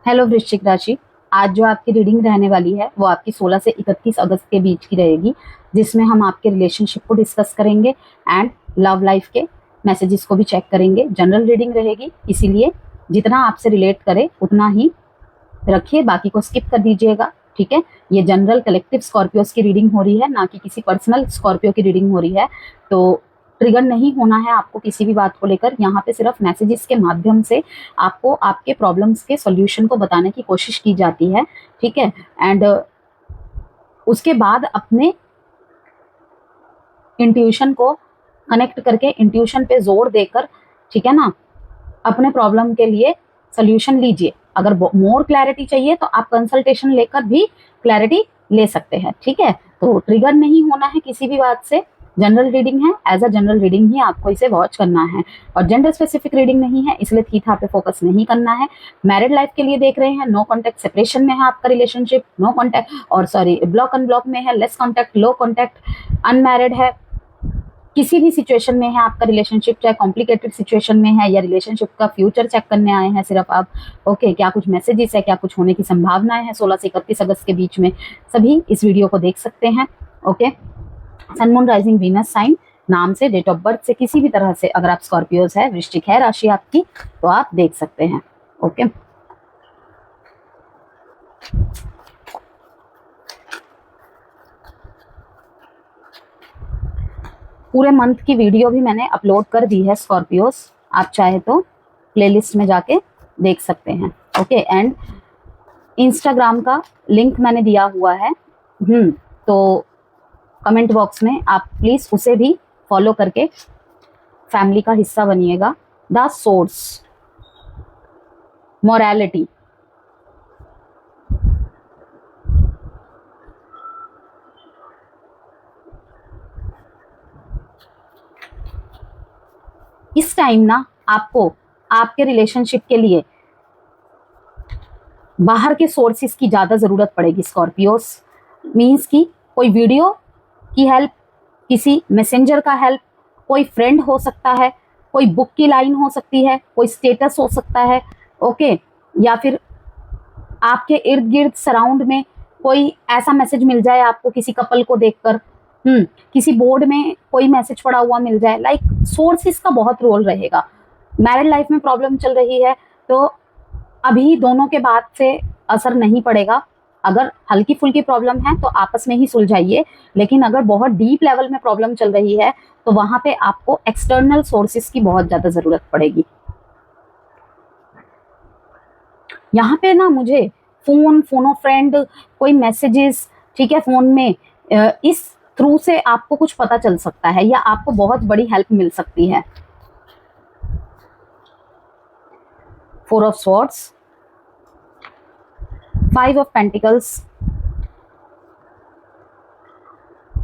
Hello वृश्चिक राशि। आज जो आपकी रीडिंग रहने वाली है वो आपकी 16 से 31 अगस्त के बीच की रहेगी, जिसमें हम आपके रिलेशनशिप को डिस्कस करेंगे एंड लव लाइफ के मैसेजेस को भी चेक करेंगे। जनरल रीडिंग रहेगी, इसीलिए जितना आपसे रिलेट करे उतना ही रखिए, बाकी को स्किप कर दीजिएगा। ठीक है, ये जनरल कलेक्टिव स्कॉर्पियोस की रीडिंग हो रही है, ना कि किसी पर्सनल स्कॉर्पियो की रीडिंग हो रही है। तो ट्रिगर नहीं होना है आपको किसी भी बात को लेकर। यहाँ पे सिर्फ मैसेजेस के माध्यम से आपको आपके प्रॉब्लम्स के सॉल्यूशन को बताने की कोशिश की जाती है। ठीक है, एंड उसके बाद अपने इंट्यूशन को कनेक्ट करके, इंट्यूशन पे जोर देकर, ठीक है ना, अपने प्रॉब्लम के लिए सोल्यूशन लीजिए। अगर मोर क्लैरिटी चाहिए तो आप कंसल्टेशन लेकर भी क्लैरिटी ले सकते हैं। ठीक है, तो ट्रिगर नहीं होना है किसी भी बात से। जनरल रीडिंग है, एज अ जनरल रीडिंग ही आपको इसे वॉच करना है, और जेंडर स्पेसिफिक रीडिंग नहीं है, इसलिए थी था पे फोकस नहीं करना है। मैरिड लाइफ के लिए देख रहे हैं, नो कॉन्टैक्ट सेपरेशन में है आपका रिलेशनशिप, नो कॉन्टैक्ट और सॉरी ब्लॉक अनब्लॉक में है, लेस कॉन्टैक्ट, लो कॉन्टैक्ट, अनमैरिड है, किसी भी सिचुएशन में है आपका रिलेशनशिप, चाहे कॉम्प्लिकेटेड सिचुएशन में है या रिलेशनशिप का फ्यूचर चेक करने आए हैं सिर्फ आप। ओके, क्या कुछ मैसेजेस है, क्या कुछ होने की संभावनाएं हैं 16 से 31 अगस्त के बीच में, सभी इस वीडियो को देख सकते हैं। Okay, sun moon rising Venus sign नाम से, डेट ऑफ बर्थ से, किसी भी तरह से अगर आप स्कॉर्पियोज है, वृश्चिक है राशि आपकी, तो आप देख सकते हैं। ओके, पूरे मंथ की वीडियो भी मैंने अपलोड कर दी है स्कॉर्पियोस, आप चाहे तो प्लेलिस्ट में जाके देख सकते हैं। ओके, एंड इंस्टाग्राम का लिंक मैंने दिया हुआ है, तो कमेंट बॉक्स में आप प्लीज उसे भी फॉलो करके फैमिली का हिस्सा बनिएगा। द सोर्स, मोरालिटी, इस टाइम ना आपको आपके रिलेशनशिप के लिए बाहर के सोर्सेस की ज्यादा जरूरत पड़ेगी स्कॉर्पियोस। मीन्स की कोई वीडियो की हेल्प, किसी मैसेंजर का हेल्प, कोई फ्रेंड हो सकता है, कोई बुक की लाइन हो सकती है, कोई स्टेटस हो सकता है। ओके, या फिर आपके इर्द गिर्द सराउंड में कोई ऐसा मैसेज मिल जाए आपको किसी कपल को देखकर, किसी बोर्ड में कोई मैसेज पड़ा हुआ मिल जाए। लाइक सोर्सेस का बहुत रोल रहेगा। मैरिड लाइफ में प्रॉब्लम चल रही है तो अभी दोनों के बाद से असर नहीं पड़ेगा। अगर हल्की फुल्की प्रॉब्लम है तो आपस में ही सुलझाइए, लेकिन अगर बहुत डीप लेवल में प्रॉब्लम चल रही है तो वहां पे आपको एक्सटर्नल सोर्सेस की बहुत ज्यादा जरूरत पड़ेगी। यहाँ पे ना मुझे फोनो फ्रेंड, कोई मैसेजेस, ठीक है, फोन में, इस थ्रू से आपको कुछ पता चल सकता है या आपको बहुत बड़ी हेल्प मिल सकती है। 4 of swords, 5 of pentacles,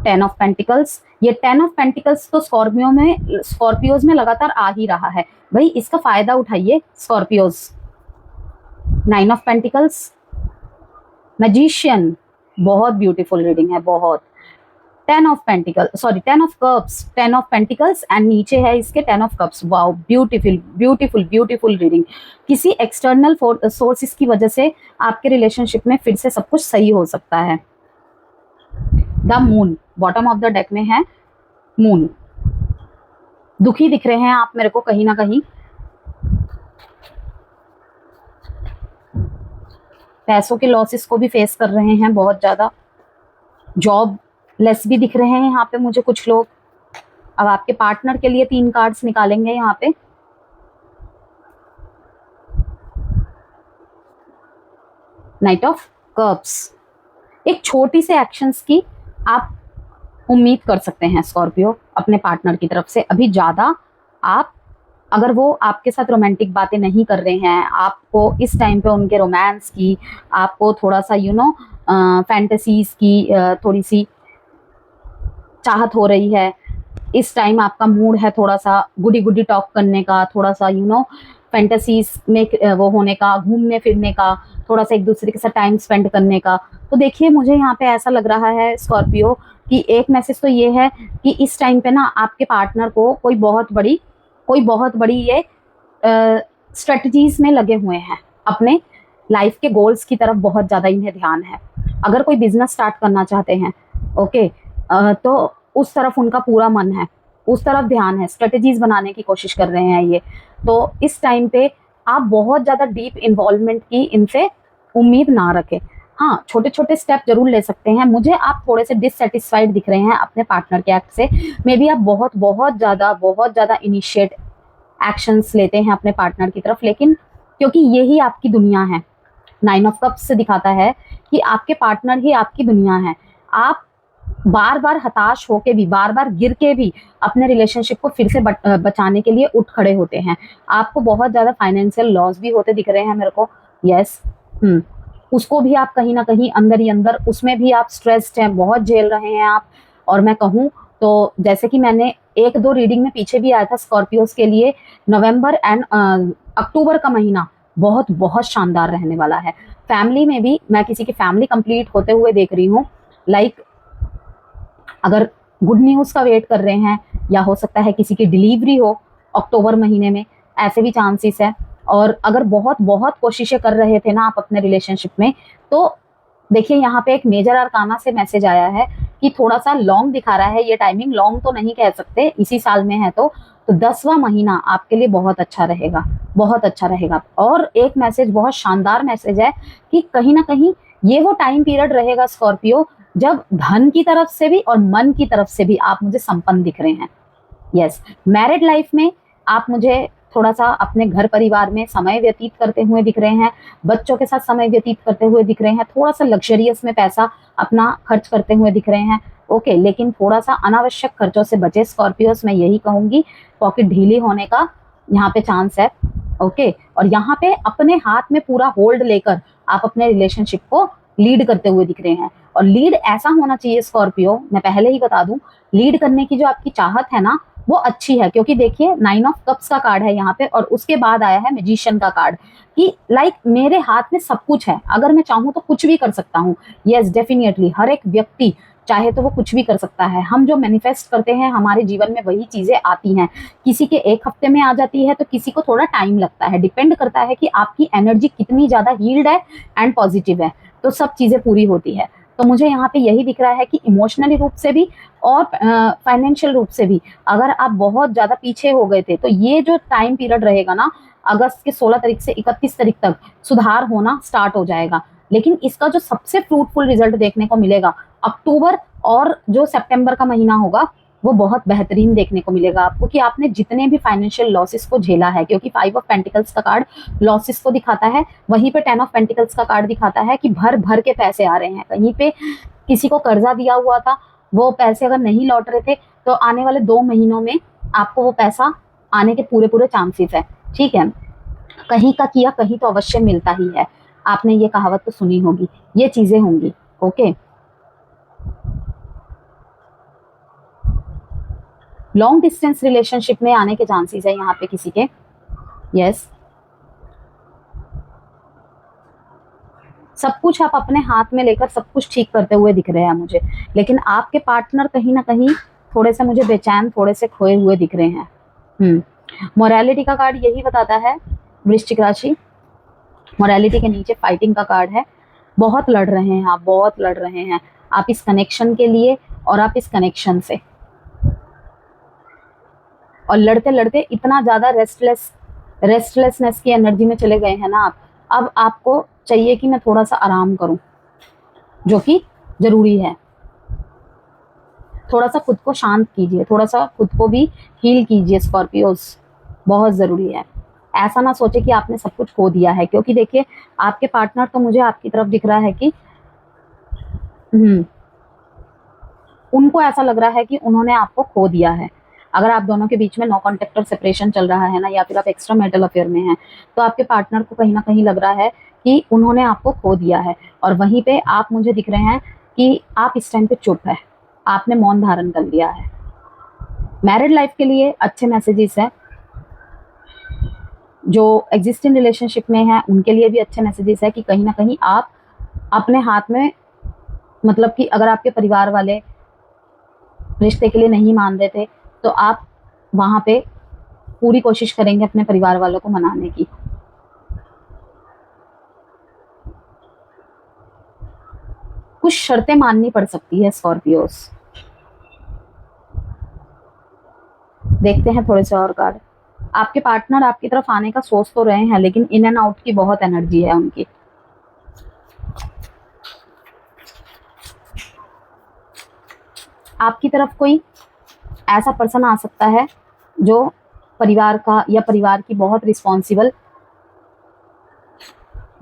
10 of pentacles. ये 10 ऑफ पेंटिकल्स तो स्कॉर्पियोज में लगातार आ ही रहा है भाई, इसका फायदा उठाइए स्कॉर्पियोज। 9 ऑफ पेंटिकल्स, मैजिशियन, बहुत ब्यूटीफुल रीडिंग है, बहुत। 10 of pentacle, sorry 10 of cups, 10 of pentacles and नीचे है इसके 10 of cups. Wow, beautiful beautiful beautiful reading. किसी एक्सटर्नल सोर्सेस की वजह से आपके रिलेशनशिप में फिर से सब कुछ सही हो सकता है। The moon, bottom of the deck में है मून। दुखी दिख रहे हैं आप मेरे को कहीं ना कहीं, पैसों के लॉसेस को भी फेस कर रहे हैं बहुत ज्यादा, जॉब लेस भी दिख रहे हैं यहाँ पे मुझे कुछ लोग। अब आपके पार्टनर के लिए 3 कार्ड्स निकालेंगे यहाँ पे। नाइट ऑफ कप्स, एक छोटी से एक्शंस की आप उम्मीद कर सकते हैं स्कॉर्पियो अपने पार्टनर की तरफ से। अभी ज्यादा आप, अगर वो आपके साथ रोमांटिक बातें नहीं कर रहे हैं, आपको इस टाइम पे उनके रोमांस की, आपको थोड़ा सा फैंटेसीज की थोड़ी सी चाहत हो रही है, इस टाइम आपका मूड है थोड़ा सा गुडी गुडी टॉक करने का, थोड़ा सा फैंटेसीज में वो होने का, घूमने फिरने का, थोड़ा सा एक दूसरे के साथ टाइम स्पेंड करने का। तो देखिए मुझे यहाँ पे ऐसा लग रहा है स्कॉर्पियो कि एक मैसेज तो ये है कि इस टाइम पे ना आपके पार्टनर को कोई बहुत बड़ी ये स्ट्रेटजीज में लगे हुए हैं अपने लाइफ के गोल्स की तरफ बहुत ज़्यादा इन्हें ध्यान है। अगर कोई बिजनेस स्टार्ट करना चाहते हैं, ओके, तो उस तरफ उनका पूरा मन है, उस तरफ ध्यान है, स्ट्रेटेजीज बनाने की कोशिश कर रहे हैं ये। तो इस टाइम पे आप बहुत ज़्यादा डीप इन्वॉल्वमेंट की इनसे उम्मीद ना रखें। हाँ, छोटे छोटे स्टेप जरूर ले सकते हैं। मुझे आप थोड़े से डिससेटिस्फाइड दिख रहे हैं अपने पार्टनर के एक्ट से। मे बी आप बहुत बहुत ज़्यादा इनिशिएट एक्शंस लेते हैं अपने पार्टनर की तरफ, लेकिन क्योंकि यही आपकी दुनिया है, 9 ऑफ कप्स से दिखाता है कि आपके पार्टनर ही आपकी दुनिया है। आप बार बार हताश होके भी, बार बार गिर के भी अपने रिलेशनशिप को फिर से बचाने के लिए उठ खड़े होते हैं। आपको बहुत ज़्यादा फाइनेंशियल लॉस भी होते दिख रहे हैं मेरे को। यस, उसको भी आप कहीं ना कहीं अंदर ही अंदर, उसमें भी आप स्ट्रेस्ड हैं, बहुत झेल रहे हैं आप। और मैं कहूँ तो जैसे कि मैंने 1-2 रीडिंग में पीछे भी आया था स्कॉर्पियोज के लिए, नवंबर एंड अक्टूबर का महीना बहुत बहुत शानदार रहने वाला है। फैमिली में भी मैं किसी की फैमिली कंप्लीट होते हुए देख रही हूँ। लाइक अगर गुड न्यूज़ का वेट कर रहे हैं, या हो सकता है किसी की डिलीवरी हो अक्टूबर महीने में, ऐसे भी चांसेस है। और अगर बहुत बहुत कोशिशें कर रहे थे ना आप अपने रिलेशनशिप में, तो देखिए यहाँ पे एक मेजर अरकाना से मैसेज आया है कि थोड़ा सा लॉन्ग दिखा रहा है। ये टाइमिंग लॉन्ग तो नहीं कह सकते, इसी साल में है तो 10वां महीना आपके लिए बहुत अच्छा रहेगा, बहुत अच्छा रहेगा। और एक मैसेज, बहुत शानदार मैसेज है कि कहीं ना कहीं ये वो टाइम पीरियड रहेगा स्कॉर्पियो, जब धन की तरफ से भी और मन की तरफ से भी आप मुझे संपन्न दिख रहे हैं। यस, मैरिड लाइफ में आप मुझे थोड़ा सा अपने घर परिवार में समय व्यतीत करते हुए दिख रहे हैं, बच्चों के साथ समय व्यतीत करते हुए दिख रहे हैं, थोड़ा सा लग्जरियस में पैसा अपना खर्च करते हुए दिख रहे हैं। ओके, लेकिन थोड़ा सा अनावश्यक खर्चों से बचे स्कॉर्पियोस, मैं यही कहूंगी। पॉकेट ढीली होने का यहाँ पे चांस है। ओके, और यहाँ पे अपने हाथ में पूरा होल्ड लेकर आप अपने रिलेशनशिप को लीड करते हुए दिख रहे हैं। और लीड ऐसा होना चाहिए स्कॉर्पियो, मैं पहले ही बता दूं, लीड करने की जो आपकी चाहत है ना वो अच्छी है। क्योंकि देखिए 9 ऑफ कप्स का कार्ड है यहाँ पे, और उसके बाद आया है मैजिशियन का कार्ड कि लाइक मेरे हाथ में सब कुछ है, अगर मैं चाहूँ तो कुछ भी कर सकता हूँ। यस, डेफिनेटली हर एक व्यक्ति चाहे तो वो कुछ भी कर सकता है। हम जो मैनिफेस्ट करते हैं हमारे जीवन में वही चीजें आती हैं। किसी के 1 हफ्ते में आ जाती है तो किसी को थोड़ा टाइम लगता है। डिपेंड करता है कि आपकी एनर्जी कितनी ज्यादा हील्ड है एंड पॉजिटिव है, तो सब चीजें पूरी होती है। तो मुझे यहाँ पे यही दिख रहा है कि इमोशनली रूप से भी और फाइनेंशियल रूप से भी अगर आप बहुत ज्यादा पीछे हो गए थे, तो ये जो टाइम पीरियड रहेगा ना, अगस्त के 16 तारीख से 31 तारीख तक सुधार होना स्टार्ट हो जाएगा। लेकिन इसका जो सबसे फ्रूटफुल रिजल्ट देखने को मिलेगा अक्टूबर और जो सितंबर का महीना होगा, वो बहुत बेहतरीन देखने को मिलेगा आपको कि आपने जितने भी फाइनेंशियल लॉसेस को झेला है। क्योंकि 5 ऑफ पेंटिकल्स का कार्ड लॉसेस को दिखाता है, वहीं पे 10 ऑफ पेंटिकल्स का कार्ड दिखाता है कि भर भर के पैसे आ रहे हैं। कहीं पे किसी को कर्जा दिया हुआ था, वो पैसे अगर नहीं लौट रहे थे, तो आने वाले 2 महीनों में आपको वो पैसा आने के पूरे पूरे चांसेस है। ठीक है, कहीं का किया कहीं तो अवश्य मिलता ही है। आपने ये कहावत तो सुनी होगी, ये चीजें होंगी। ओके, लॉन्ग डिस्टेंस रिलेशनशिप में आने के चांसेस है यहाँ पे किसी के। यस, सब कुछ आप अपने हाथ में लेकर सब कुछ ठीक करते हुए दिख रहे हैं मुझे, लेकिन आपके पार्टनर कहीं ना कहीं थोड़े से मुझे बेचैन, थोड़े से खोए हुए दिख रहे हैं। मोरालिटी का कार्ड यही बताता है वृश्चिक राशि। मोरालिटी के नीचे फाइटिंग का कार्ड है। बहुत लड़ रहे हैं आप, बहुत लड़ रहे हैं आप इस कनेक्शन के लिए और आप इस कनेक्शन से। और लड़ते लड़ते इतना ज्यादा रेस्टलेसनेस की एनर्जी में चले गए हैं ना आप। अब आपको चाहिए कि मैं थोड़ा सा आराम करूं, जो कि जरूरी है। थोड़ा सा खुद को शांत कीजिए, थोड़ा सा खुद को भी हील कीजिए स्कॉर्पियोस, बहुत जरूरी है। ऐसा ना सोचे कि आपने सब कुछ खो दिया है, क्योंकि देखिए आपके पार्टनर तो मुझे आपकी तरफ दिख रहा है कि उनको ऐसा लग रहा है कि उन्होंने आपको खो दिया है। अगर आप दोनों के बीच में नो कॉन्टेक्ट और सेपरेशन चल रहा है ना, या फिर आप एक्स्ट्रा मैरिटल अफेयर में हैं, तो आपके पार्टनर को कहीं ना कहीं लग रहा है कि उन्होंने आपको खो दिया है। और वहीं पे आप मुझे दिख रहे हैं कि आप इस टाइम पे चुप है, आपने मौन धारण कर लिया है। मैरिड लाइफ के लिए अच्छे मैसेजेस है, जो एग्जिस्टिंग रिलेशनशिप में है उनके लिए भी अच्छे मैसेजेस है कि कहीं ना कहीं आप अपने हाथ में, मतलब कि अगर आपके परिवार वाले रिश्ते के लिए नहीं मान रहे थे, तो आप वहां पे पूरी कोशिश करेंगे अपने परिवार वालों को मनाने की। कुछ शर्तें माननी पड़ सकती है स्कॉर्पियोस। देखते हैं थोड़े से और कार्ड। आपके पार्टनर आपकी तरफ आने का सोच तो रहे हैं, लेकिन इन एंड आउट की बहुत एनर्जी है उनकी। आपकी तरफ कोई ऐसा पर्सन आ सकता है जो परिवार का या परिवार की बहुत रिस्पॉन्सिबल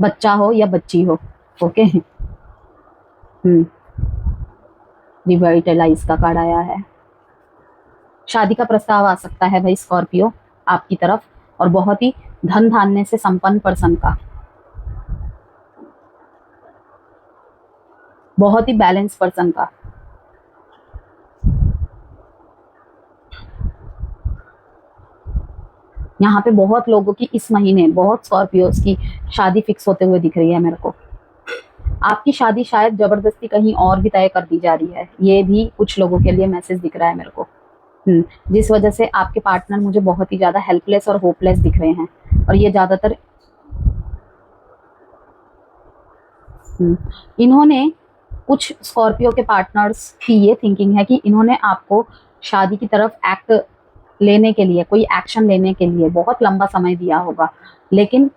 बच्चा हो या बच्ची हो। ओके, रिवाइटलाइज का कार्ड आया है। शादी का प्रस्ताव आ सकता है भाई स्कॉर्पियो आपकी तरफ, और बहुत ही धन धान्य से संपन्न पर्सन का, बहुत ही बैलेंस पर्सन का। यहाँ पे बहुत लोगों की इस महीने, बहुत स्कॉर्पियोज की शादी फिक्स होते हुए दिख रही है मेरे को। आपकी शादी शायद जबरदस्ती कहीं और भी तय कर दी जा रही है, ये भी कुछ लोगों के लिए मैसेज दिख रहा है मेरे को। जिस वजह से आपके पार्टनर मुझे बहुत ही ज्यादा हेल्पलेस और होपलेस दिख रहे हैं, और ये ज्यादातर इन्होंने, कुछ स्कॉर्पियो के पार्टनर्स की ये थिंकिंग है कि इन्होंने आपको शादी की तरफ एक्ट लेने के लिए, कोई एक्शन लेने के लिए बहुत लंबा समय दिया होगा, लेकिन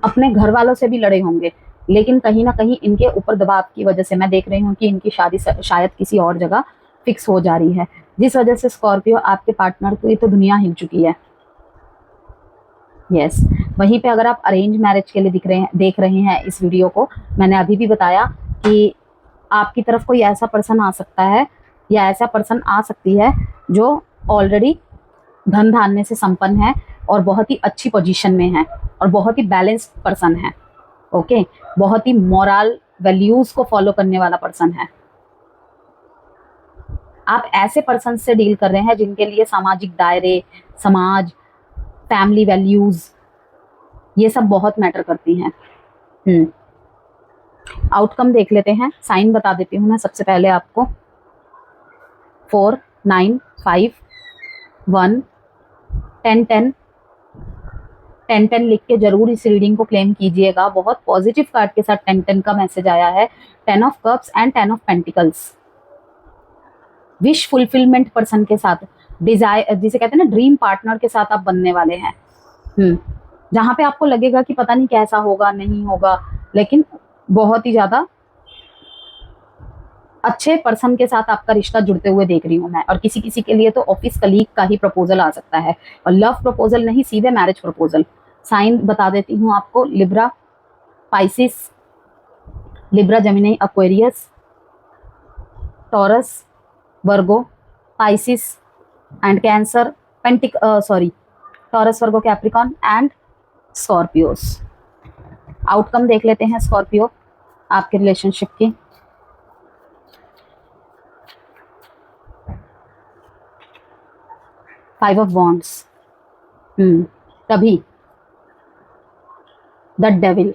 अपने घर वालों से भी लड़े होंगे, लेकिन कहीं ना कहीं इनके ऊपर दबाव की वजह से मैं देख रही हूँ कि इनकी शादी शायद किसी और जगह फिक्स हो जा रही है, जिस वजह से स्कॉर्पियो आपके पार्टनर की तो दुनिया हिल चुकी है। यस, वहीं पे अगर आप अरेंज मैरिज के लिए देख रहे हैं इस वीडियो को, मैंने अभी भी बताया कि आपकी तरफ कोई ऐसा पर्सन आ सकता है या ऐसा पर्सन आ सकती है जो ऑलरेडी धन धान्य से संपन्न है और बहुत ही अच्छी पोजीशन में है और बहुत ही बैलेंस्ड पर्सन है। ओके, बहुत ही मोरल वैल्यूज को फॉलो करने वाला पर्सन है। आप ऐसे पर्सन से डील कर रहे हैं जिनके लिए सामाजिक दायरे, समाज, फैमिली वैल्यूज, ये सब बहुत मैटर करती हैं। आउटकम देख लेते हैं, साइन बता देती हूँ मैं सबसे पहले आपको। 4, 9, 5, 1, 10, 10, 10, 10 लिख के जरूर इस रीडिंग को क्लेम कीजिएगा। बहुत पॉजिटिव कार्ड के साथ 10, 10 का मैसेज आया है। 10 of cups and 10 of pentacles. Wish fulfilment person के साथ, डिजायर जिसे कहते हैं ना, ड्रीम पार्टनर के साथ आप बनने वाले हैं। जहां पे आपको लगेगा कि पता नहीं कैसा होगा, नहीं होगा, लेकिन बहुत ही ज्यादा अच्छे पर्सन के साथ आपका रिश्ता जुड़ते हुए देख रही हूँ मैं। और किसी किसी के लिए तो ऑफिस कलीग का ही प्रपोजल आ सकता है, और लव प्रपोजल नहीं, सीधे मैरिज प्रपोजल। साइन बता देती हूँ आपको, Libra, Pisces, Libra, Gemini, Aquarius, taurus, Virgo, Pisces and cancer, taurus, Virgo, Capricorn and Scorpios. Outcome देख लेते हैं स्कॉर्पियो आपके रिलेशनशिप की। फाइव ऑफ वॉन्ड्स, तभी द डेविल।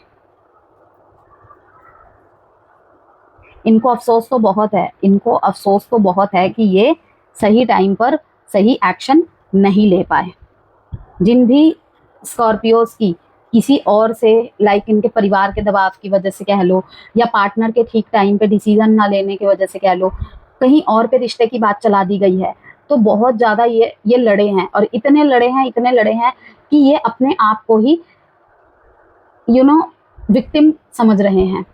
इनको अफसोस तो बहुत है, इनको अफसोस तो बहुत है कि ये सही टाइम पर सही एक्शन नहीं ले पाए। जिन भी स्कॉर्पियोज की किसी और से, लाइक इनके परिवार के दबाव की वजह से कह लो, या पार्टनर के ठीक टाइम पे डिसीजन ना लेने की वजह से कह लो, कहीं और पे रिश्ते की बात चला दी गई है, तो बहुत ज्यादा ये लड़े हैं, और इतने लड़े हैं कि ये अपने आप को ही विक्टिम समझ रहे हैं।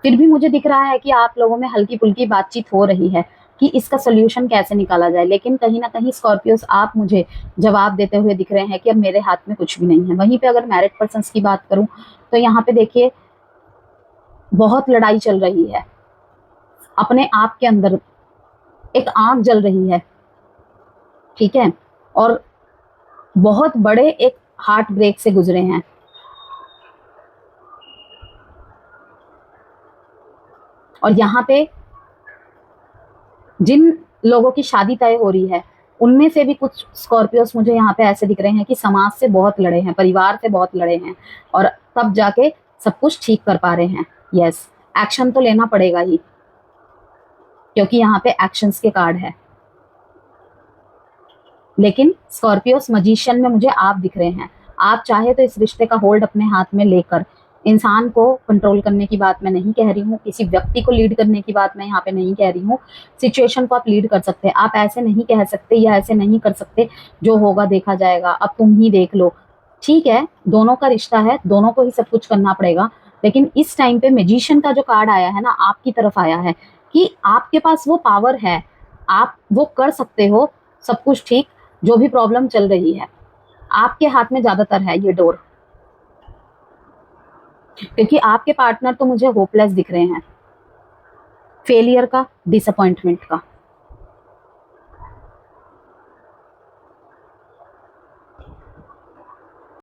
फिर भी मुझे दिख रहा है कि आप लोगों में हल्की फुल्की बातचीत हो रही है कि इसका सोल्यूशन कैसे निकाला जाए, लेकिन कहीं ना कहीं स्कॉर्पियोस आप मुझे जवाब देते हुए दिख रहे हैं कि अब मेरे हाथ में कुछ भी नहीं है। वहीं पे अगर मैरिड पर्सन्स की बात करूं तो यहाँ पे देखिए बहुत लड़ाई चल रही है, अपने आप के अंदर एक आग जल रही है, ठीक है, और बहुत बड़े एक हार्ट ब्रेक से गुजरे हैं। और यहाँ पे जिन लोगों की शादी तय हो रही है उनमें से भी कुछ स्कॉर्पियोस मुझे यहाँ पे ऐसे दिख रहे हैं कि समाज से बहुत लड़े हैं, परिवार से बहुत लड़े हैं, और तब जाके सब कुछ ठीक कर पा रहे हैं। यस, एक्शन तो लेना पड़ेगा ही, क्योंकि यहाँ पे एक्शंस के कार्ड है। लेकिन स्कॉर्पियोस मजिशियन में मुझे आप दिख रहे हैं, आप चाहे तो इस रिश्ते का होल्ड अपने हाथ में लेकर, इंसान को कंट्रोल करने की बात मैं नहीं कह रही हूँ, किसी व्यक्ति को लीड करने की बात मैं यहाँ पे नहीं कह रही हूँ, सिचुएशन को आप लीड कर सकते हैं। आप ऐसे नहीं कह सकते या ऐसे नहीं कर सकते, जो होगा देखा जाएगा, अब तुम ही देख लो। ठीक है, दोनों का रिश्ता है, दोनों को ही सब कुछ करना पड़ेगा, लेकिन इस टाइम पे मैजिशियन का जो कार्ड आया है ना, आपकी तरफ आया है कि आपके पास वो पावर है, आप वो कर सकते हो सब कुछ ठीक। जो भी प्रॉब्लम चल रही है आपके हाथ में ज्यादातर है ये डोर, क्योंकि आपके पार्टनर तो मुझे होपलेस दिख रहे हैं, फेलियर का, डिसअपॉइंटमेंट का।